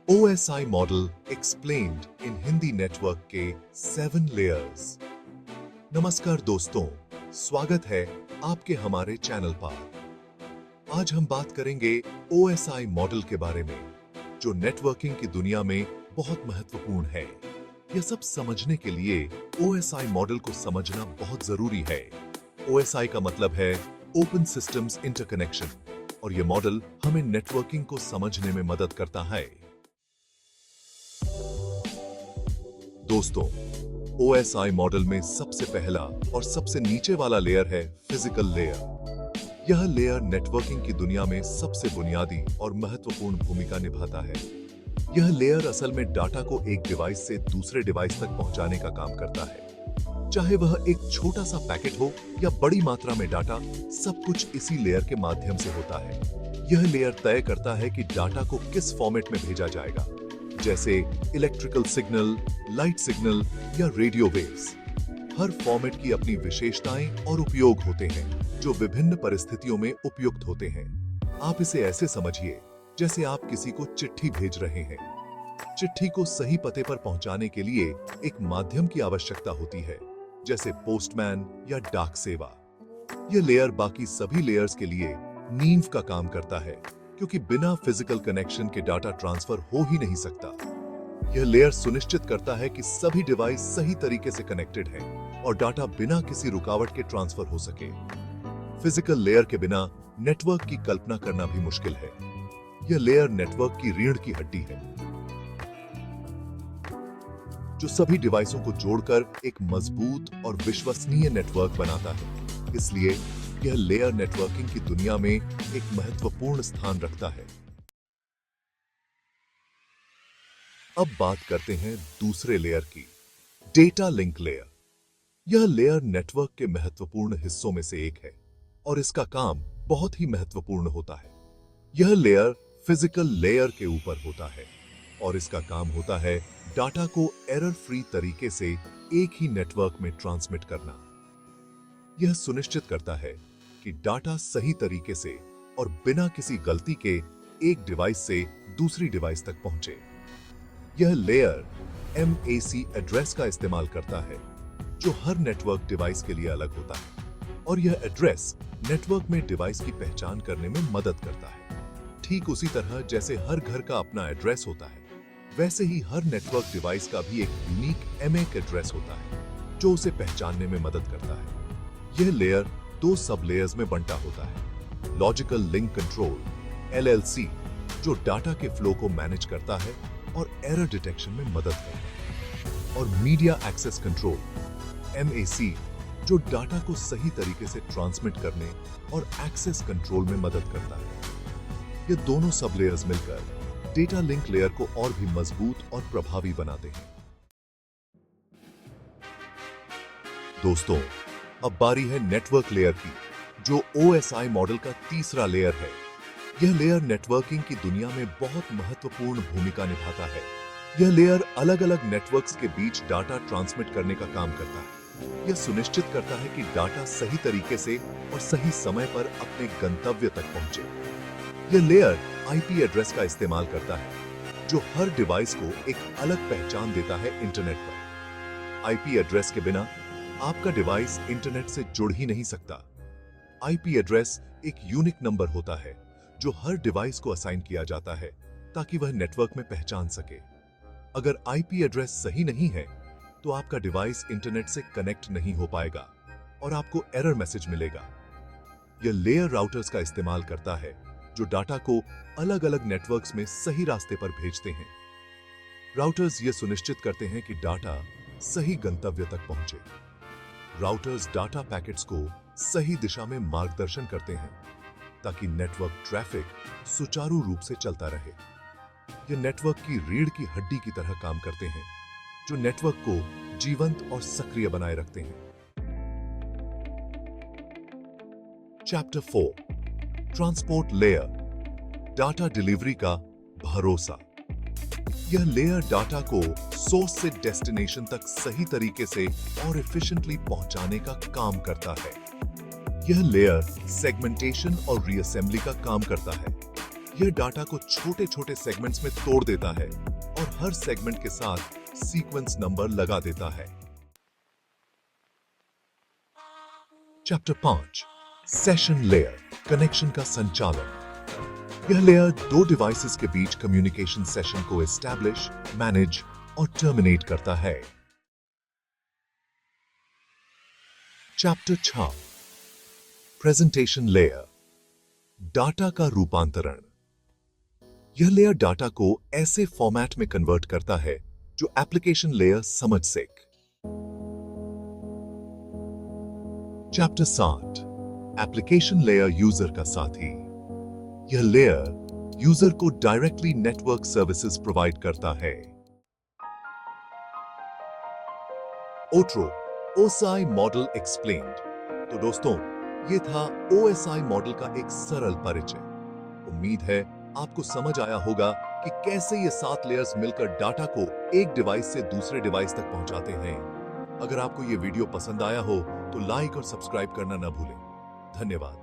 OSI model explained इन Hindi network के 7 layers. नमस्कार दोस्तों, स्वागत है आपके हमारे चैनल पर। आज हम बात करेंगे OSI मॉडल के बारे में, जो नेटवर्किंग की दुनिया में बहुत महत्वपूर्ण है। यह सब समझने के लिए OSI मॉडल को समझना बहुत जरूरी है। OSI का मतलब है ओपन सिस्टम्स इंटरकनेक्शन, और यह मॉडल हमें नेटवर्किंग को समझने में मदद करता है। दोस्तों, OSI मॉडल में सबसे पहला और सबसे नीचे वाला लेयर है फिजिकल लेयर। यह लेयर नेटवर्किंग की दुनिया में सबसे बुनियादी और महत्वपूर्ण भूमिका निभाता है। यह लेयर असल में डाटा को एक डिवाइस से दूसरे डिवाइस तक पहुंचाने का काम करता है। चाहे वह एक छोटा सा पैकेट हो या बड़ी मात्रा में डाटा, सब कुछ इसी लेयर के माध्यम से होता है। यह लेयर तय करता है कि डाटा को किस फॉर्मेट में भेजा जाएगा, जैसे इलेक्ट्रिकल सिग्नल, लाइट सिग्नल या रेडियो वेव्स। हर फॉर्मेट की अपनी विशेषताएं और उपयोग होते हैं, जो विभिन्न परिस्थितियों में उपयुक्त होते हैं। आप इसे ऐसे समझिए जैसे आप किसी को चिट्ठी भेज रहे हैं। चिट्ठी को सही पते पर पहुंचाने के लिए एक माध्यम की आवश्यकता होती है, जैसे पोस्टमैन या डाक सेवा। यह लेयर बाकी सभी लेयर्स के लिए नींव का काम करता है, क्योंकि बिना फिजिकल कनेक्शन के डाटा ट्रांसफर हो ही नहीं सकता। यह लेयर सुनिश्चित करता है कि सभी डिवाइस सही तरीके से कनेक्टेड हैं और डाटा बिना किसी रुकावट के ट्रांसफर हो सके। फिजिकल लेयर के बिना नेटवर्क की कल्पना करना भी मुश्किल है। यह लेयर नेटवर्क की रीढ़ की हड्डी है, जो सभी डिवाइसों को जोड़कर एक मजबूत और विश्वसनीय नेटवर्क बनाता है। इसलिए यह लेयर नेटवर्किंग की दुनिया में एक महत्वपूर्ण स्थान रखता है। अब बात करते हैं दूसरे लेयर की, डेटा लिंक लेयर। यह लेयर नेटवर्क के महत्वपूर्ण हिस्सों में से एक है और इसका काम बहुत ही महत्वपूर्ण होता है। यह लेयर फिजिकल लेयर के ऊपर होता है और इसका काम होता है डाटा को एरर फ्री तरीके से एक ही नेटवर्क में ट्रांसमिट करना। यह सुनिश्चित करता है कि डाटा सही तरीके से और बिना किसी गलती के एक डिवाइस से दूसरी डिवाइस तक पहुंचे। यह लेयर MAC एड्रेस का इस्तेमाल करता है, जो हर नेटवर्क डिवाइस के लिए अलग होता है, और यह एड्रेस नेटवर्क में डिवाइस की पहचान करने में मदद करता है। ठीक उसी तरह जैसे हर घर का अपना एड्रेस होता है, वैसे ही हर नेटवर्क डिवाइस का भी एक यूनिक MAC एड्रेस होता है, जो उसे पहचानने में मदद करता है। यह लेयर 2 सब लेयर्स में बंटा होता है। लॉजिकल लिंक कंट्रोल LLC, जो डाटा के फ्लो को मैनेज करता है और एरर डिटेक्शन में मदद करता है, और मीडिया एक्सेस कंट्रोल MAC, जो डाटा को सही तरीके से ट्रांसमिट करने और एक्सेस कंट्रोल में मदद करता है। ये दोनों सब लेयर्स मिलकर डेटा लिंक लेयर को और भी मजबूत और प्रभावी बनाते हैं। दोस्तों, अब बारी है नेटवर्क लेयर की, जो OSI मॉडल का तीसरा लेयर है। यह लेयर नेटवर्किंग की दुनिया में बहुत महत्वपूर्ण भूमिका निभाता है। यह लेयर अलग अलग नेटवर्क्स के बीच डाटा ट्रांसमिट करने का काम करता है। यह सुनिश्चित करता है कि डाटा सही तरीके से और सही समय पर अपने गंतव्य तक पहुंचे। यह लेयर IP एड्रेस का इस्तेमाल करता है, जो हर डिवाइस को एक अलग पहचान देता है इंटरनेट पर। IP एड्रेस के बिना आपका डिवाइस इंटरनेट से जुड़ ही नहीं सकता। IP एड्रेस एक यूनिक नंबर होता है, जो हर डिवाइस को असाइन किया जाता है ताकि वह नेटवर्क में पहचान सके। अगर IP एड्रेस सही नहीं है, तो आपका डिवाइस इंटरनेट से कनेक्ट नहीं हो पाएगा और आपको एरर मैसेज मिलेगा। यह लेयर राउटर्स का इस्तेमाल करता है, जो डाटा को अलग अलग नेटवर्क्स में सही रास्ते पर भेजते हैं। राउटर्स यह सुनिश्चित करते हैं कि डाटा सही गंतव्य तक पहुंचे। राउटर्स डाटा पैकेट्स को सही दिशा में मार्गदर्शन करते हैं, ताकि नेटवर्क ट्रैफिक सुचारू रूप से चलता रहे। ये नेटवर्क की रीढ़ की हड्डी की तरह काम करते हैं, जो नेटवर्क को जीवंत और सक्रिय बनाए रखते हैं। Chapter 4, transport layer, data delivery का भरोसा। यह लेयर डाटा को सोर्स से डेस्टिनेशन तक सही तरीके से और एफिशिएंटली पहुंचाने का काम करता है। यह लेयर सेगमेंटेशन और रीअसेंबली का काम करता है। यह डाटा को छोटे छोटे सेगमेंट्स में तोड़ देता है और हर सेगमेंट के साथ सीक्वेंस नंबर लगा देता है। चैप्टर 5 सेशन लेयर, कनेक्शन का संचालन। यह लेयर दो डिवाइसेस के बीच कम्युनिकेशन सेशन को एस्टैब्लिश, मैनेज और टर्मिनेट करता है। चैप्टर 6 प्रेजेंटेशन लेयर, डाटा का रूपांतरण। यह लेयर डाटा को ऐसे फॉर्मेट में कन्वर्ट करता है जो एप्लीकेशन लेयर समझ सके। चैप्टर 7 एप्लीकेशन लेयर, यूजर का साथी। यह लेयर यूजर को डायरेक्टली नेटवर्क सर्विसेज प्रोवाइड करता है। ओट्रो ओएसआई मॉडल एक्सप्लेन्ड। तो दोस्तों, ये था ओएसआई मॉडल का एक सरल परिचय। उम्मीद है आपको समझ आया होगा कि कैसे ये 7 लेयर्स मिलकर डाटा को एक डिवाइस से दूसरे डिवाइस तक पहुंचाते हैं। अगर आपको ये वीडियो पसंद आया हो तो लाइक और सब्सक्राइब करना ना भूलें। धन्यवाद।